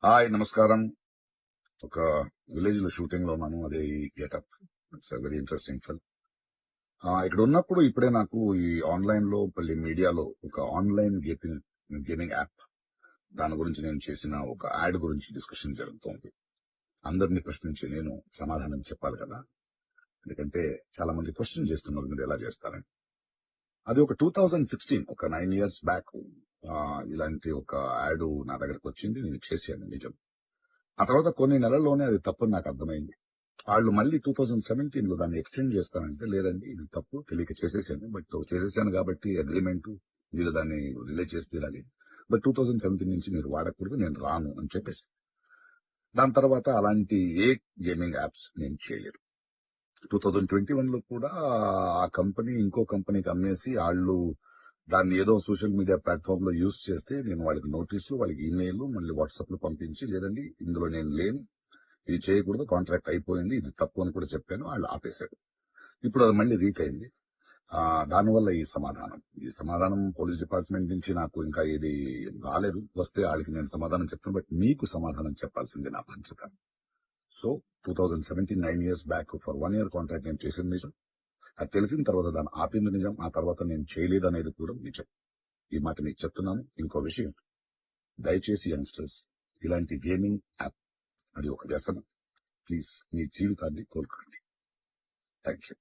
Hi నమస్కారం. ఒక village లో షూటింగ్ లో ఉన్నాను. అదే ఈ getup. It's very interesting film. ఇక్కడ ఉన్నప్పుడు ఇప్పుడే నాకు ఈ ఆన్లైన్ లో మళ్ళీ మీడియాలో ఒక ఆన్లైన్ గేమింగ్ యాప్ దాని గురించి నేను చేసిన ఒక యాడ్ గురించి డిస్కషన్ జరుగుతోంది. అందరినీ ప్రశ్నించి నేను సమాధానం చెప్పాలి కదా, ఎందుకంటే చాలా మంది క్వశ్చన్ చేస్తున్నారు మీరు ఎలా చేస్తారని. అది ఒక 2016 ఒక 9 years బ్యాక్ ఇలాంటి ఒక యాడ్ నా దగ్గరకు వచ్చింది. నేను చేశాను నిజం. ఆ తర్వాత కొన్ని నెలల్లోనే అది తప్పని నాకు అర్థమైంది. వాళ్ళు మళ్ళీ 2017 లో దాన్ని ఎక్స్టెండ్ చేస్తానంటే, లేదండి ఇది తప్పు, తెలియక చేసేసాను, బట్ చేసేసాను కాబట్టి అగ్రిమెంట్, మీరు దాన్ని రిలీజ్ చేసి తీరాలి, బట్ 2017 నుంచి మీరు వాడకూడదు, నేను రాను అని చెప్పేసి. దాని తర్వాత అలాంటి ఏ గేమింగ్ యాప్స్ నేను చేయలేదు. 2021 లో కూడా ఆ కంపెనీ ఇంకో కంపెనీకి అమ్మేసి వాళ్ళు దాన్ని ఏదో సోషల్ మీడియా ప్లాట్ఫామ్ లో యూజ్ చేస్తే నేను వాళ్ళకి నోటీసులు, వాళ్ళకి ఈమెయిల్, మళ్ళీ వాట్సాప్ లో పంపించి, లేదండి ఇందులో నేను లేను, ఇది చేయకూడదు, కాంట్రాక్ట్ అయిపోయింది, ఇది తప్పు అని కూడా చెప్పాను. వాళ్ళు ఆపేశారు. ఇప్పుడు అది మళ్ళీ రీక్ అయింది. దానివల్ల ఈ సమాధానం పోలీస్ డిపార్ట్మెంట్ నుంచి నాకు ఇంకా ఇది రాలేదు. వస్తే వాళ్ళకి నేను సమాధానం చెప్తాను, బట్ మీకు సమాధానం చెప్పాల్సింది నా బాధ్యత. So 2017 9 years back for 1 year contract నేను చేసింది నిజం. అది తెలిసిన తర్వాత దాన్ని ఆపింది నిజం. ఆ తర్వాత నేను చేయలేదు అనేది కూడా నిజం. ఈ మాట మీకు చెప్తున్నాను. ఇంకో విషయం, దయచేసి యంగ్స్టర్స్, ఇలాంటి గేమింగ్ యాప్ అది ఒక వ్యసనం. ప్లీజ్ మీ జీవితాన్ని కోల్పోండి. Thank you.